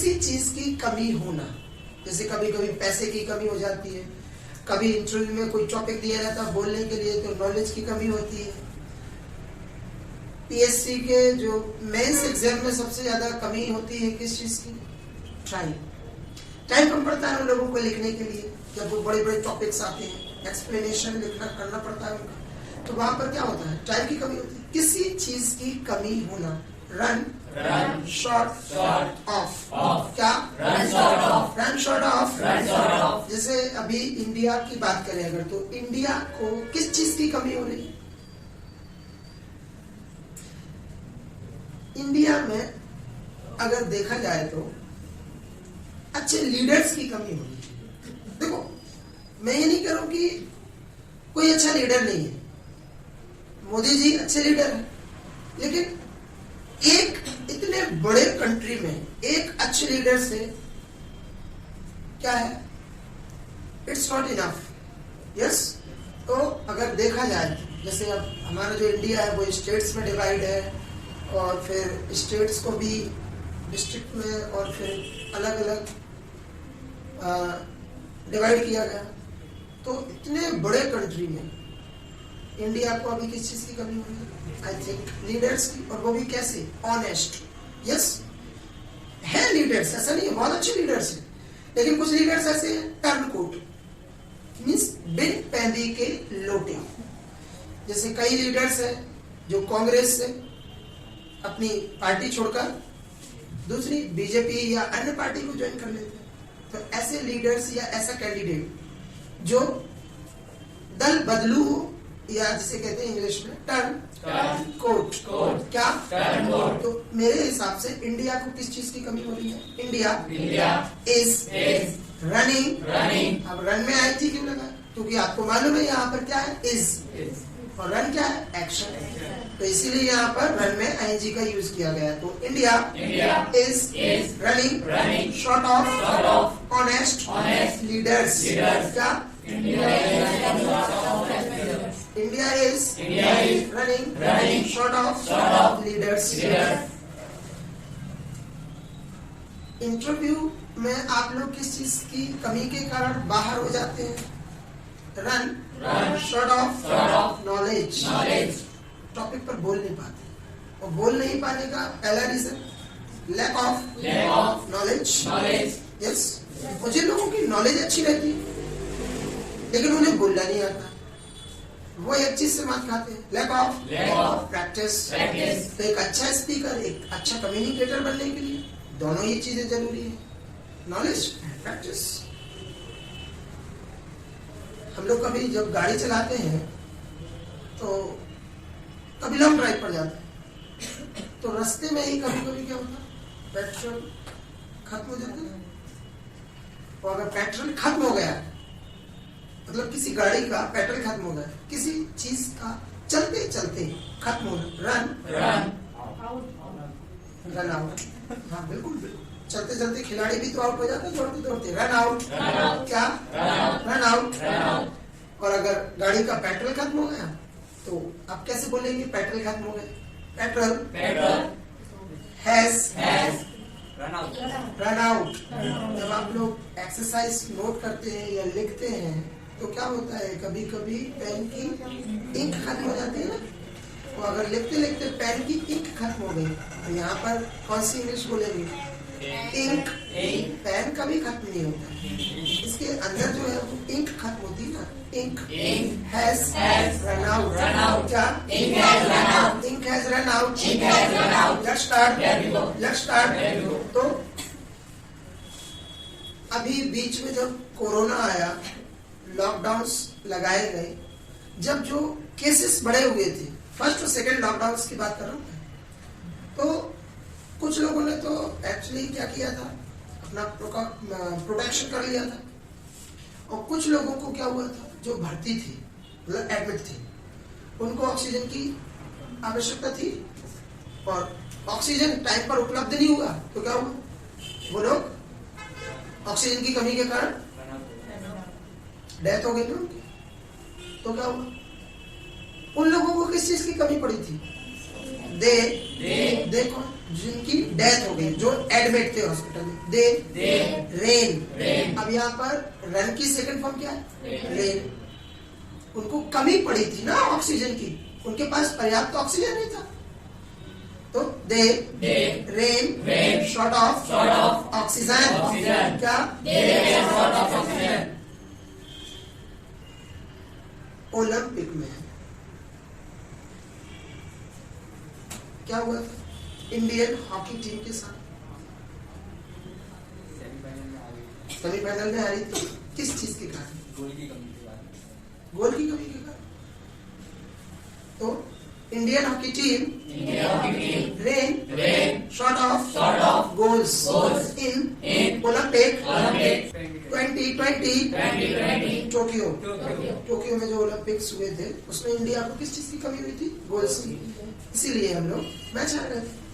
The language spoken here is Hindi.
किसी चीज की कमी होना, जैसे कभी कभी पैसे की कमी हो जाती है, कभी इंटरव्यू में कोई टॉपिक दिया जाता है बोलने के लिए तो नॉलेज की कमी होती है। पीएससी के जो मेंस एग्जाम में सबसे ज्यादा कमी होती है किस चीज की? टाइम कम पड़ता है उन लोगों को लिखने के लिए, जब वो बड़े बड़े टॉपिक्स आते हैं एक्सप्लेनेशन लिखना करना पड़ता है उनका, तो वहां पर क्या होता है? टाइम की कमी होती है। किसी चीज की कमी होना, रन शॉर्ट ऑफ, क्या? Run short of. जैसे अभी इंडिया की बात करें अगर, तो इंडिया को किस चीज की कमी हो रही है? इंडिया में अगर देखा जाए तो अच्छे लीडर्स की कमी हो रही है। देखो, मैं ये नहीं कह रहा हूं कि कोई अच्छा लीडर नहीं है, मोदी जी अच्छे लीडर हैं, लेकिन एक इतने बड़े कंट्री में एक अच्छे लीडर से क्या है? It's not enough. यस, तो अगर देखा जाए, जैसे अब हमारा जो इंडिया है वो स्टेट्स में डिवाइड है, और फिर स्टेट्स को भी डिस्ट्रिक्ट में और फिर अलग अलग डिवाइड किया गया। तो इतने बड़े कंट्री में इंडिया को अभी किस चीज की कमी हो रही है? आई थिंक लीडर्स की, और वो भी कैसे? ऑनेस्ट। यस, है लीडर्स, ऐसा नहीं है, बहुत अच्छे लीडर्स हैं, लेकिन कुछ लीडर्स ऐसे हैं टर्न कोट, मीन्स बिन पैंदी के लोटे। जैसे कई लीडर्स हैं जो कांग्रेस से अपनी पार्टी छोड़कर दूसरी बीजेपी या अन्य पार्टी को ज्वाइन कर लेते हैं। तो ऐसे लीडर्स या ऐसा कैंडिडेट जो दल बदलू हो, या जिसे कहते हैं इंग्लिश में टर्न कोट, क्या? Turncoat. तो मेरे हिसाब से इंडिया को किस चीज की कमी हो रही है? India is running. अब रन में आई थी क्यों लगा? क्योंकि आपको मालूम है यहाँ पर क्या है? इज, और रन क्या है? एक्शन। तो इसीलिए यहाँ पर रन में आईएनजी का यूज किया गया। तो India is running short of honest leaders. क्या? India is running short of leaders. Interview में आप लोग किस चीज की कमी के कारण बाहर हो जाते हैं? Run short of knowledge. Topic पर बोल नहीं पाते, और बोल नहीं पाने का पहला reason lack of knowledge. Yes, मुझे लोगों की नॉलेज अच्छी रहती है लेकिन उन्हें बोलना नहीं आता, वो एक चीज से मात खाते हैं, लैक ऑफ प्रैक्टिस। तो एक अच्छा स्पीकर, एक अच्छा कम्युनिकेटर बनने के लिए दोनों ये चीजें जरूरी है, नॉलेज एंड प्रैक्टिस। हम लोग कभी जब गाड़ी चलाते हैं तो कभी लॉन्ग ड्राइव पर जाते हैं, तो रास्ते में ही कभी कभी क्या होता है? पेट्रोल खत्म हो जाता है। और अगर पेट्रोल खत्म हो गया, मतलब किसी गाड़ी का पेट्रोल खत्म हो गया, किसी चीज का चलते चलते खत्म हो गया, रन आउट। हाँ बिल्कुल, चलते चलते खिलाड़ी भी तो आउट हो जाते हैं, दौड़ते दौड़ते रन आउट। क्या? Run out. और अगर गाड़ी का पेट्रोल खत्म हो गया तो आप कैसे बोलेंगे पेट्रोल खत्म हो गया? Petrol has run out. जब आप लोग एक्सरसाइज नोट करते हैं या लिखते हैं तो क्या होता है, कभी कभी पेन की इंक खत्म हो जाती है ना, तो अगर लिखते लिखते पेन की इंक खत्म हो गई तो यहाँ पर कौन सी इंग्लिश बोलेंगे? इंक। पेन कभी खत्म नहीं होता, इसके अंदर जो है वो इंक खत्म होती है ना, इंक हैज रन आउट। क्या? Ink has run out. Let's start. तो अभी बीच में जब कोरोना आया, लॉकडाउन्स लगाए गए, जब जो केसेस बढ़े हुए थे, फर्स्ट और सेकंड लॉकडाउन की बात कर रहा हूँ, तो कुछ लोगों ने तो एक्चुअली क्या किया था, अपना प्रोटेक्शन कर लिया था, और कुछ लोगों को क्या हुआ था, जो भर्ती थी, मतलब एडमिट थी, उनको ऑक्सीजन की आवश्यकता थी, और ऑक्सीजन टाइम पर उपलब्ध नहीं हुआ तो क्या हुआ, वो लोग ऑक्सीजन की कमी के कारण डेथ हो गई ना उनकी। तो क्या हुआ, उन लोगों को किस चीज की कमी पड़ी थी? दे कौन, जिनकी डेथ हो गई, जो एडमिट थे हॉस्पिटल में, दे रेन। अब यहाँ पर रन की सेकंड फॉर्म क्या है, रेन। उनको कमी पड़ी थी ना ऑक्सीजन की, उनके पास पर्याप्त ऑक्सीजन नहीं था, तो दे रेन शॉर्ट ऑफ ऑक्सीजन। क्या, ओलंपिक में क्या हुआ था इंडियन हॉकी टीम के साथ, सेमीफाइनल में हारी थी, किस चीज के कारण, गोल की कमी के कारण। तो Indian hockey team rain short of goals in Olympic 2020 Tokyo में जो ओलंपिक्स हुए थे, उसमें इंडिया को किस चीज की कमी हुई थी, गोल्स की। इसीलिए हम लोग मैच हार रहे थे।